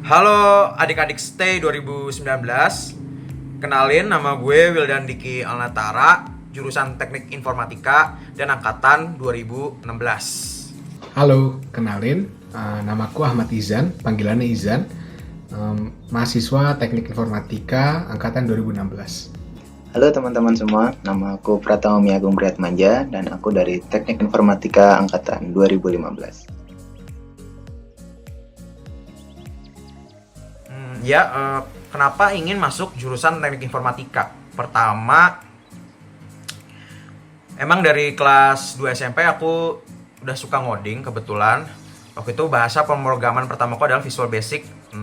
Halo adik-adik Stay 2019. Kenalin, nama gue Wildan Diki Alnatara, jurusan Teknik Informatika dan angkatan 2016. Halo, kenalin, namaku Ahmad Izan, panggilannya Izan, mahasiswa Teknik Informatika angkatan 2016. Halo teman-teman semua, nama aku Pratama Miagung Priatmanja dan aku dari Teknik Informatika angkatan 2015. Kenapa ingin masuk jurusan Teknik Informatika? Pertama, emang dari kelas 2 SMP aku udah suka ngoding kebetulan. Waktu itu bahasa pemrograman pertamaku adalah Visual Basic 6.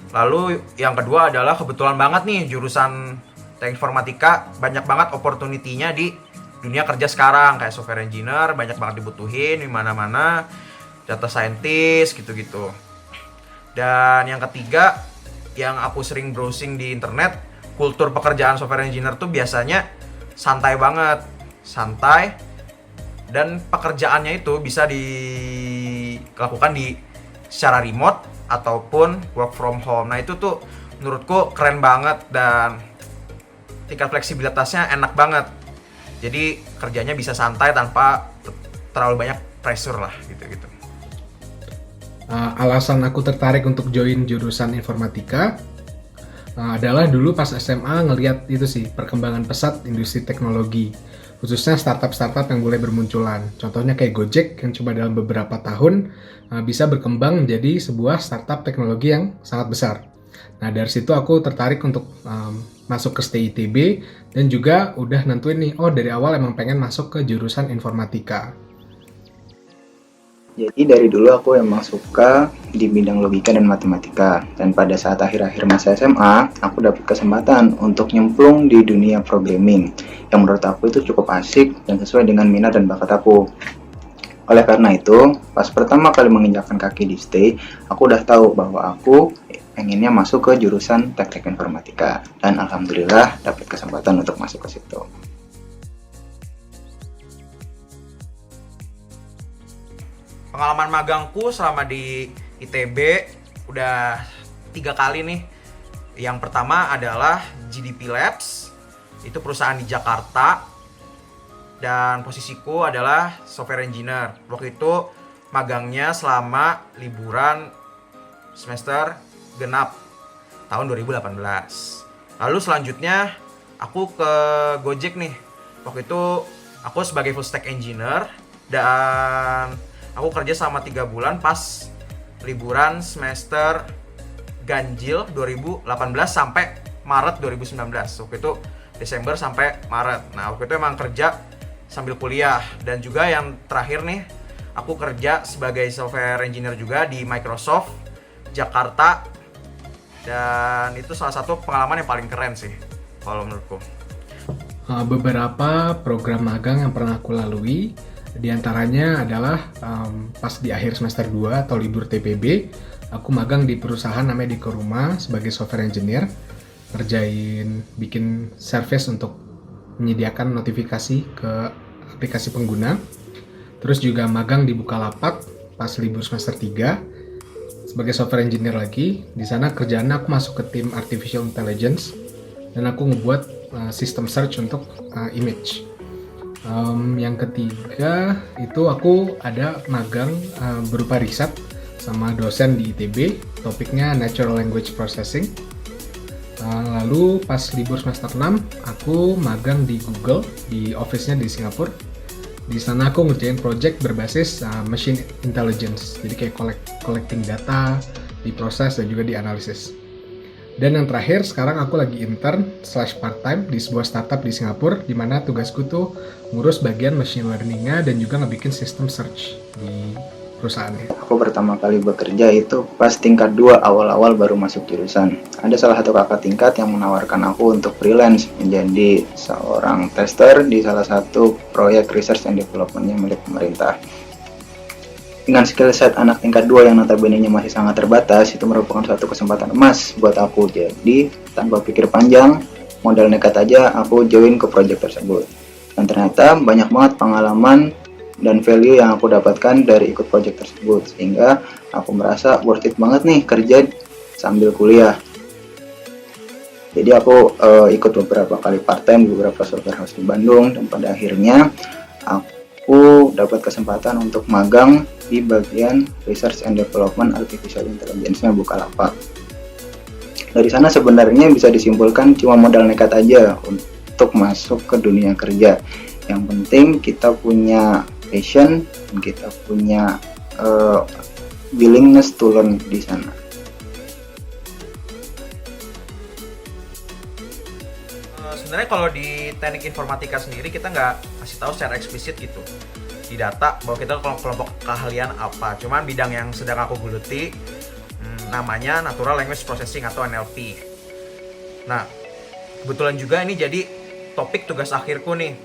Lalu yang kedua adalah kebetulan banget nih jurusan Teknik Informatika banyak banget opportunity-nya di dunia kerja sekarang, kayak software engineer banyak banget dibutuhin di mana-mana, data scientist gitu-gitu. Dan yang ketiga, yang aku sering browsing di internet, kultur pekerjaan software engineer tuh biasanya santai banget. Santai, dan pekerjaannya itu bisa dilakukan secara remote ataupun work from home. Nah itu tuh menurutku keren banget dan tingkat fleksibilitasnya enak banget. Jadi kerjanya bisa santai tanpa terlalu banyak pressure lah gitu-gitu. Alasan aku tertarik untuk join jurusan informatika adalah dulu pas SMA ngelihat itu sih perkembangan pesat industri teknologi, khususnya startup-startup yang mulai bermunculan. Contohnya kayak Gojek yang cuma dalam beberapa tahun bisa berkembang menjadi sebuah startup teknologi yang sangat besar. Nah dari situ aku tertarik untuk masuk ke STI ITB dan juga udah nentuin nih, dari awal emang pengen masuk ke jurusan informatika. Jadi dari dulu aku emang suka di bidang logika dan matematika. Dan pada saat akhir-akhir masa SMA, aku dapat kesempatan untuk nyemplung di dunia programming yang menurut aku itu cukup asik dan sesuai dengan minat dan bakat aku. Oleh karena itu, pas pertama kali menginjakkan kaki di STI, aku udah tahu bahwa aku pengennya masuk ke jurusan teknik informatika. Dan alhamdulillah dapat kesempatan untuk masuk ke situ. Pengalaman magangku selama di ITB udah 3 kali nih. Yang pertama adalah GDP Labs, itu perusahaan di Jakarta, dan posisiku adalah software engineer. Waktu itu magangnya selama liburan semester genap tahun 2018. Lalu selanjutnya aku ke Gojek nih. Waktu itu aku sebagai full stack engineer dan aku kerja selama 3 bulan pas liburan semester ganjil 2018 sampai Maret 2019. Waktu itu Desember sampai Maret. Nah waktu itu emang kerja sambil kuliah. Dan juga yang terakhir nih, aku kerja sebagai software engineer juga di Microsoft Jakarta. Dan itu salah satu pengalaman yang paling keren sih kalau menurutku. Beberapa program magang yang pernah aku lalui, di antaranya adalah pas di akhir semester 2 atau libur TPB, aku magang di perusahaan namanya Dikoruma sebagai software engineer, bikin service untuk menyediakan notifikasi ke aplikasi pengguna. Terus juga magang di Bukalapak pas libur semester 3 sebagai software engineer lagi. Di sana kerjaannya aku masuk ke tim artificial intelligence dan aku ngebuat sistem search untuk image. Yang ketiga itu aku ada magang berupa riset sama dosen di ITB, topiknya Natural Language Processing. Lalu pas libur semester 6 aku magang di Google, di office-nya di Singapura. Di sana aku ngerjain project berbasis machine intelligence, jadi kayak collecting data, diproses dan juga dianalisis. Dan yang terakhir, sekarang aku lagi intern / part-time di sebuah startup di Singapura, di mana tugasku tuh ngurus bagian machine learning-nya dan juga ngebikin sistem search di perusahaannya. Aku pertama kali bekerja itu pas tingkat 2 awal-awal baru masuk jurusan. Ada salah satu kakak tingkat yang menawarkan aku untuk freelance menjadi seorang tester di salah satu proyek research and development-nya milik pemerintah. Dengan skill set anak tingkat 2 yang notabene-nya masih sangat terbatas, itu merupakan suatu kesempatan emas buat aku. Jadi, tanpa pikir panjang, modal nekat aja aku join ke project tersebut. Dan ternyata banyak banget pengalaman dan value yang aku dapatkan dari ikut project tersebut, sehingga aku merasa worth it banget nih kerja sambil kuliah. Jadi aku ikut beberapa kali part time di beberapa software house di Bandung, dan pada akhirnya aku dapat kesempatan untuk magang di bagian Research and Development Artificial Intelligence-nya Bukalapak. Dari sana sebenarnya bisa disimpulkan cuma modal nekat aja untuk masuk ke dunia kerja. Yang penting kita punya passion dan kita punya willingness to learn di sana. Sebenarnya kalau di teknik informatika sendiri kita nggak kasih tahu secara eksplisit gitu di data bahwa kita kelompok keahlian apa. Cuman bidang yang sedang aku geluti namanya Natural Language Processing atau NLP. Nah, kebetulan juga ini jadi topik tugas akhirku nih.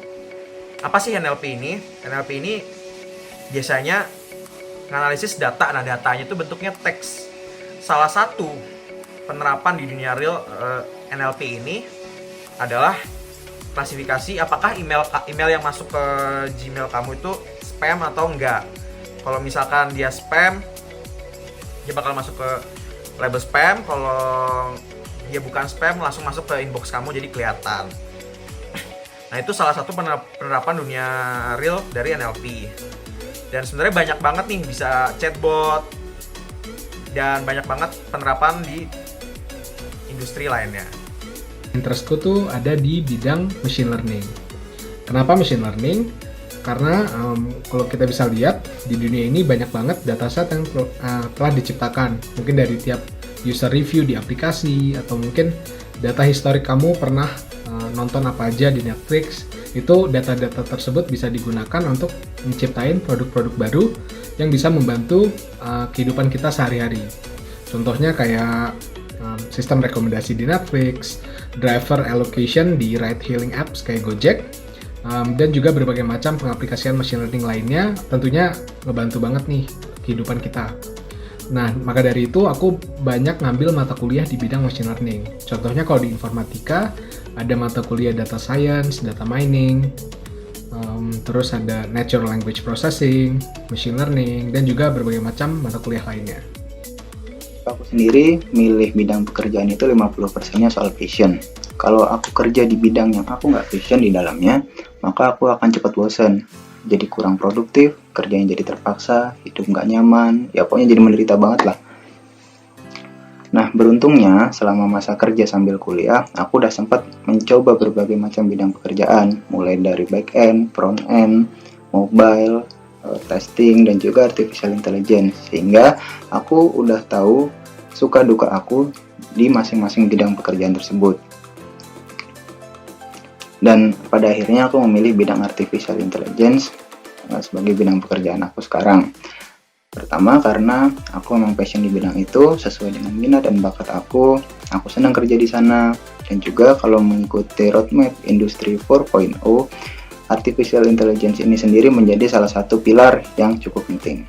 Apa sih NLP ini? NLP ini biasanya menganalisis data. Nah, datanya itu bentuknya teks. Salah satu penerapan di dunia real NLP ini adalah klasifikasi apakah email yang masuk ke Gmail kamu itu spam atau enggak. Kalau misalkan dia spam, dia bakal masuk ke label spam. Kalau dia bukan spam, langsung masuk ke inbox kamu, jadi kelihatan. Nah, itu salah satu penerapan dunia real dari NLP. Dan sebenarnya banyak banget nih, bisa chatbot dan banyak banget penerapan di industri lainnya. Interestku tuh ada di bidang machine learning. Kenapa machine learning? Karena kalau kita bisa lihat di dunia ini banyak banget dataset yang telah diciptakan. Mungkin dari tiap user review di aplikasi, atau mungkin data historik kamu pernah nonton apa aja di Netflix. Itu data-data tersebut bisa digunakan untuk menciptain produk-produk baru yang bisa membantu kehidupan kita sehari-hari. Contohnya kayak sistem rekomendasi di Netflix, driver allocation di ride-hailing apps kayak Gojek, dan juga berbagai macam pengaplikasian machine learning lainnya. Tentunya ngebantu banget nih kehidupan kita. Nah, maka dari itu aku banyak ngambil mata kuliah di bidang machine learning. Contohnya kalau di informatika, ada mata kuliah data science, data mining, terus ada natural language processing, machine learning, dan juga berbagai macam mata kuliah lainnya. Aku sendiri milih bidang pekerjaan itu 50%-nya soal passion. Kalau aku kerja di bidang yang aku nggak passion di dalamnya, maka aku akan cepat bosan. Jadi kurang produktif, kerjanya jadi terpaksa, hidup nggak nyaman, ya pokoknya jadi menderita banget lah. Nah, beruntungnya selama masa kerja sambil kuliah, aku udah sempat mencoba berbagai macam bidang pekerjaan, mulai dari back-end, front-end, mobile, testing, dan juga artificial intelligence, sehingga aku udah tahu suka duka aku di masing-masing bidang pekerjaan tersebut. Dan pada akhirnya aku memilih bidang artificial intelligence sebagai bidang pekerjaan aku sekarang. Pertama, karena aku memang passion di bidang itu, sesuai dengan minat dan bakat aku senang kerja di sana. Dan juga kalau mengikuti roadmap industri 4.0, artificial intelligence ini sendiri menjadi salah satu pilar yang cukup penting.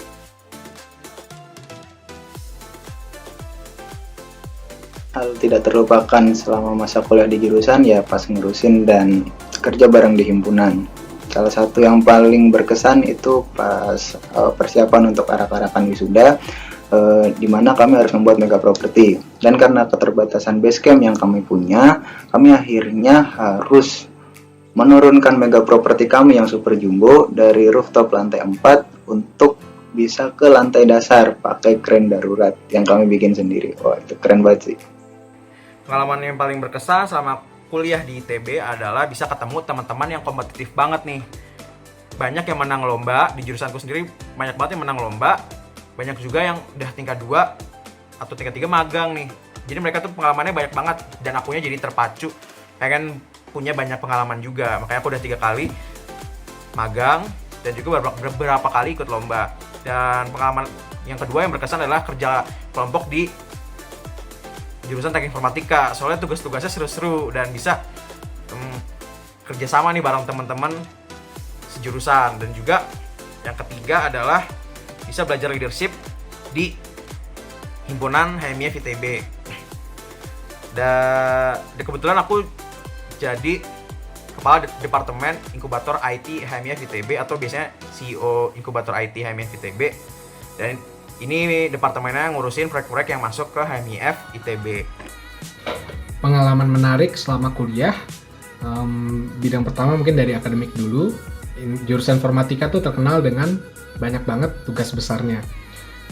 Hal tidak terlupakan selama masa kuliah di jurusan ya pas ngurusin dan kerja bareng di himpunan. Salah satu yang paling berkesan itu pas persiapan untuk arak-arakan wisuda, di mana kami harus membuat mega property. Dan karena keterbatasan basecamp yang kami punya, kami akhirnya harus menurunkan mega property kami yang super jumbo dari rooftop lantai 4 untuk bisa ke lantai dasar pakai kren darurat yang kami bikin sendiri. Wah, itu keren banget sih. Pengalaman yang paling berkesan selama kuliah di ITB adalah bisa ketemu teman-teman yang kompetitif banget nih. Banyak yang menang lomba, di jurusanku sendiri banyak banget yang menang lomba. Banyak juga yang udah tingkat 2 atau tingkat 3 magang nih. Jadi mereka tuh pengalamannya banyak banget dan akunya jadi terpacu pengen punya banyak pengalaman juga. Makanya aku udah 3 kali magang dan juga beberapa kali ikut lomba. Dan pengalaman yang kedua yang berkesan adalah kerja kelompok di jurusan teknik informatika. Soalnya tugas-tugasnya seru-seru dan bisa kerjasama nih bareng teman-teman sejurusan. Dan juga yang ketiga adalah bisa belajar leadership di himpunan HMIF ITB. Dan kebetulan aku jadi Kepala Departemen Inkubator IT HMIF ITB atau biasanya CEO Inkubator IT HMIF ITB. Dan ini departemennya ngurusin proyek-proyek yang masuk ke HMIF ITB. Pengalaman menarik selama kuliah, bidang pertama mungkin dari akademik dulu. Jurusan informatika tuh terkenal dengan banyak banget tugas besarnya.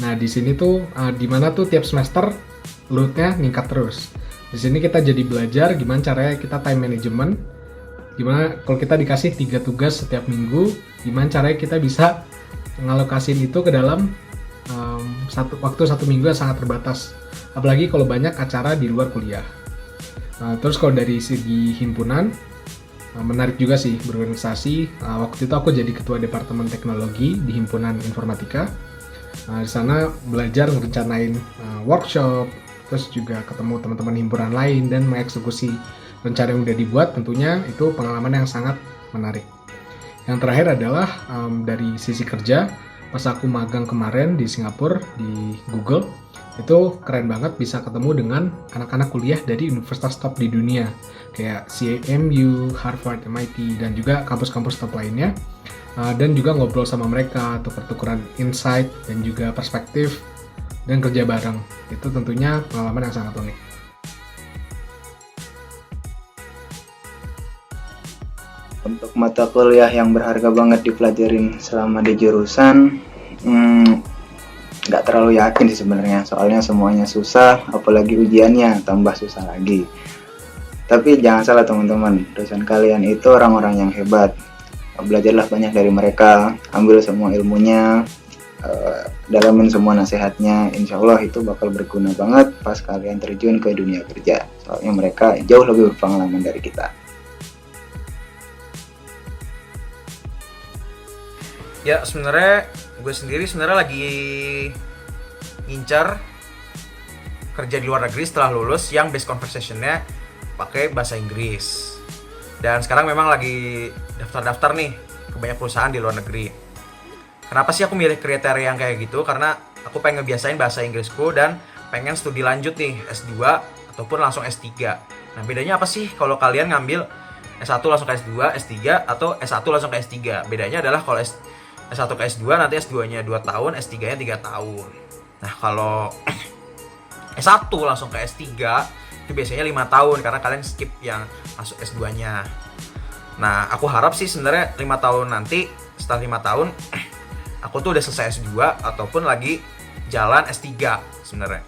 Nah di sini tuh dimana tuh tiap semester loadnya ningkat terus. Di sini kita jadi belajar gimana caranya kita time management, gimana kalau kita dikasih 3 tugas setiap minggu, gimana caranya kita bisa ngalokasin itu ke dalam waktu satu minggu yang sangat terbatas. Apalagi kalau banyak acara di luar kuliah. Terus kalau dari segi himpunan, menarik juga sih berorganisasi. Waktu itu aku jadi ketua departemen teknologi di himpunan informatika. Di sana belajar merencanain workshop, terus juga ketemu teman-teman himpunan lain dan mengeksekusi rencana yang udah dibuat. Tentunya itu pengalaman yang sangat menarik. Yang terakhir adalah dari sisi kerja. Pas aku magang kemarin di Singapura di Google, itu keren banget bisa ketemu dengan anak-anak kuliah dari universitas top di dunia kayak CMU, Harvard, MIT, dan juga kampus-kampus top lainnya, dan juga ngobrol sama mereka, tuker-tukeran insight dan juga perspektif dan kerja bareng. Itu tentunya pengalaman yang sangat unik. Untuk mata kuliah yang berharga banget dipelajarin selama di jurusan, nggak terlalu yakin sih sebenarnya, soalnya semuanya susah, apalagi ujiannya tambah susah lagi. Tapi jangan salah teman-teman, dosen kalian itu orang-orang yang hebat. Belajarlah banyak dari mereka, ambil semua ilmunya, dalamin semua nasihatnya. Insya Allah itu bakal berguna banget pas kalian terjun ke dunia kerja, soalnya mereka jauh lebih berpengalaman dari kita. Ya sebenarnya gue sendiri lagi ngincar kerja di luar negeri setelah lulus yang base conversationnya pakai bahasa Inggris. Dan sekarang memang lagi daftar-daftar nih ke banyak perusahaan di luar negeri. Kenapa sih aku milih kriteria yang kayak gitu? Karena aku pengen ngebiasain bahasa Inggrisku dan pengen studi lanjut nih S2 ataupun langsung S3. Nah bedanya apa sih kalau kalian ngambil S1 langsung ke S2, S3 atau S1 langsung ke S3? Bedanya adalah kalau S1 ke S2 nanti S2-nya 2 tahun, S3-nya 3 tahun. Nah, kalau S1 langsung ke S3 itu biasanya 5 tahun karena kalian skip yang masuk S2-nya. Nah, aku harap sih sebenarnya 5 tahun nanti, setelah 5 tahun aku tuh udah selesai S2 ataupun lagi jalan S3 sebenarnya.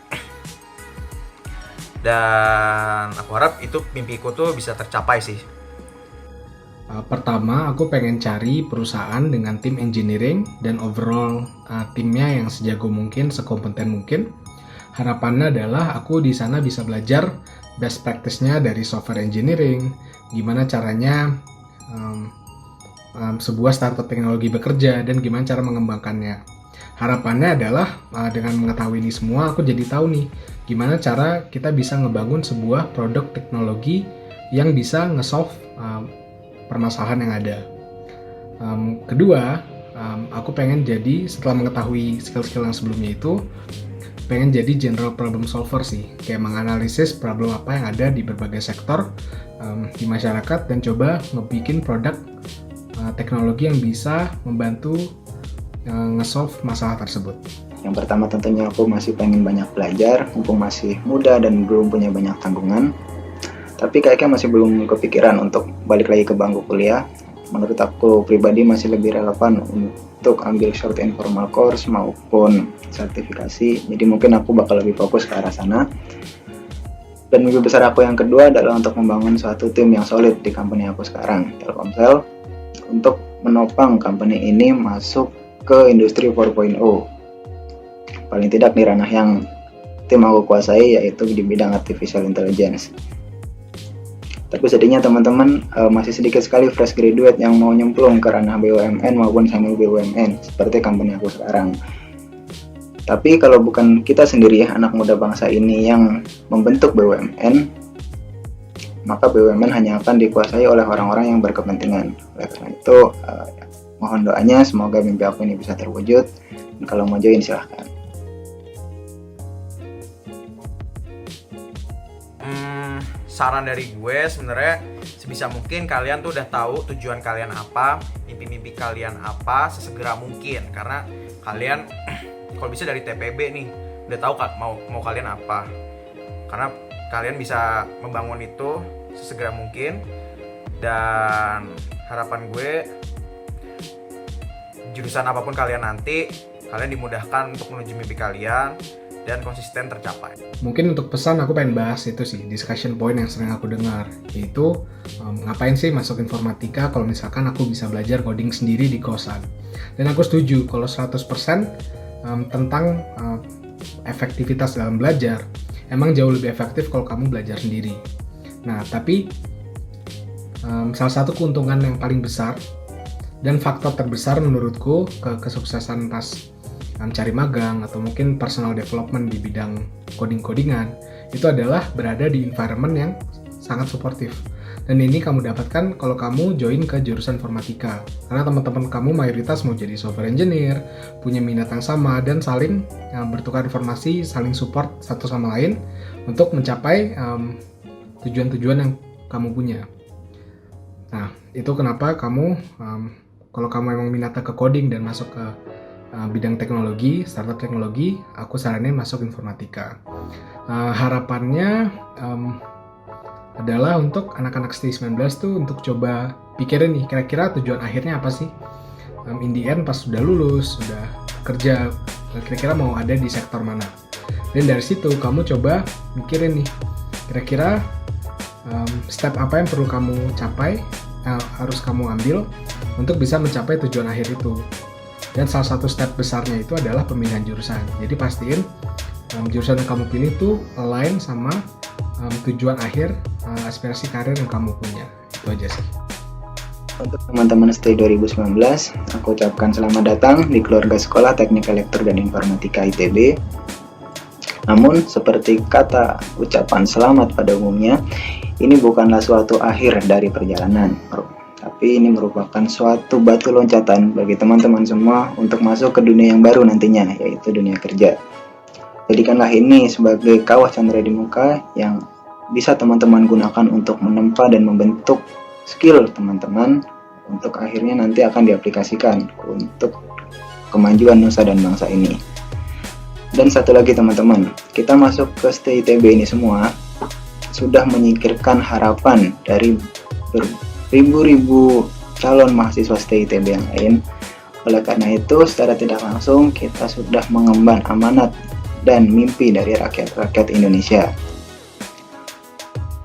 Dan aku harap itu mimpiku tuh bisa tercapai sih. Pertama, aku pengen cari perusahaan dengan tim engineering dan overall timnya yang sejago mungkin, sekompeten mungkin. Harapannya adalah aku di sana bisa belajar best practice-nya dari software engineering, gimana caranya sebuah startup teknologi bekerja dan gimana cara mengembangkannya. Harapannya adalah dengan mengetahui ini semua, aku jadi tahu nih gimana cara kita bisa ngebangun sebuah produk teknologi yang bisa nge-solve permasalahan yang ada. Kedua, aku pengen jadi, setelah mengetahui skill-skill yang sebelumnya itu, pengen jadi general problem solver sih, kayak menganalisis problem apa yang ada di berbagai sektor di masyarakat dan coba ngebikin produk teknologi yang bisa membantu nge-solve masalah tersebut. Yang pertama tentunya aku masih pengen banyak belajar, mumpung masih muda dan belum punya banyak tanggungan. Tapi kayaknya masih belum kepikiran untuk balik lagi ke bangku kuliah. Menurut aku pribadi masih lebih relevan untuk ambil short informal course maupun sertifikasi. Jadi mungkin aku bakal lebih fokus ke arah sana. Dan mimpi besar aku yang kedua adalah untuk membangun suatu tim yang solid di company aku sekarang, Telkomsel, untuk menopang company ini masuk ke industri 4.0. Paling tidak di ranah yang tim aku kuasai, yaitu di bidang artificial intelligence. Tapi sedihnya teman-teman, masih sedikit sekali fresh graduate yang mau nyemplung ke ranah BUMN maupun semi BUMN seperti company aku sekarang. Tapi kalau bukan kita sendiri anak muda bangsa ini yang membentuk BUMN, maka BUMN hanya akan dikuasai oleh orang-orang yang berkepentingan. Oleh karena itu, mohon doanya semoga mimpi aku ini bisa terwujud. Dan kalau mau join silahkan. Saran dari gue sebenarnya sebisa mungkin kalian tuh udah tahu tujuan kalian apa, mimpi-mimpi kalian apa sesegera mungkin, karena kalian kalau bisa dari TPB nih udah tahu kan mau kalian apa, karena kalian bisa membangun itu sesegera mungkin. Dan harapan gue, jurusan apapun kalian nanti, kalian dimudahkan untuk menuju mimpi kalian dan konsisten tercapai. Mungkin untuk pesan aku pengen bahas itu sih, discussion point yang sering aku dengar, yaitu ngapain sih masuk informatika kalau misalkan aku bisa belajar coding sendiri di kosan. Dan aku setuju kalau 100% tentang efektivitas dalam belajar, emang jauh lebih efektif kalau kamu belajar sendiri. Nah, tapi salah satu keuntungan yang paling besar dan faktor terbesar menurutku kesuksesan pas cari magang atau mungkin personal development di bidang coding-codingan itu adalah berada di environment yang sangat suportif. Dan ini kamu dapatkan kalau kamu join ke jurusan informatika, karena teman-teman kamu mayoritas mau jadi software engineer, punya minat yang sama, dan saling bertukar informasi, saling support satu sama lain untuk mencapai tujuan-tujuan yang kamu punya. Nah, itu kenapa kamu kalau kamu emang minatnya ke coding dan masuk ke bidang teknologi, startup teknologi, aku saranin masuk informatika. Harapannya adalah untuk anak-anak stay 19 tuh untuk coba pikirin nih, kira-kira tujuan akhirnya apa sih? In the end pas sudah lulus, sudah kerja, kira-kira mau ada di sektor mana? Dan dari situ kamu coba mikirin nih, kira-kira step apa yang perlu kamu capai, harus kamu ambil untuk bisa mencapai tujuan akhir itu. Dan salah satu step besarnya itu adalah pemilihan jurusan. Jadi pastiin jurusan yang kamu pilih tuh align sama tujuan akhir aspirasi karir yang kamu punya. Itu aja sih. Untuk teman-teman Stay 2019, aku ucapkan selamat datang di keluarga sekolah Teknik Elektro dan Informatika ITB. Namun, seperti kata ucapan selamat pada umumnya, ini bukanlah suatu akhir dari perjalanan, tapi ini merupakan suatu batu loncatan bagi teman-teman semua untuk masuk ke dunia yang baru nantinya, yaitu dunia kerja. Jadikanlah ini sebagai kawah candera di muka yang bisa teman-teman gunakan untuk menempa dan membentuk skill teman-teman untuk akhirnya nanti akan diaplikasikan untuk kemajuan nusa dan bangsa ini. Dan satu lagi teman-teman, kita masuk ke Stay ITB ini semua sudah menyingkirkan harapan dari ribu-ribu calon mahasiswa Stay ITB yang lain. Oleh karena itu, secara tidak langsung kita sudah mengemban amanat dan mimpi dari rakyat-rakyat Indonesia.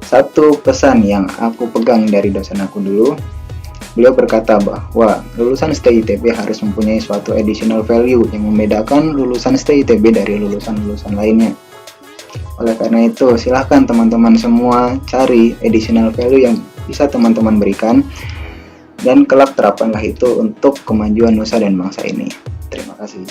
Satu pesan yang aku pegang dari dosen aku dulu, beliau berkata bahwa lulusan Stay ITB harus mempunyai suatu additional value yang membedakan lulusan Stay ITB dari lulusan-lulusan lainnya. Oleh karena itu, silahkan teman-teman semua cari additional value yang bisa teman-teman berikan, dan kelak terapkanlah itu untuk kemajuan nusa dan bangsa ini. Terima kasih.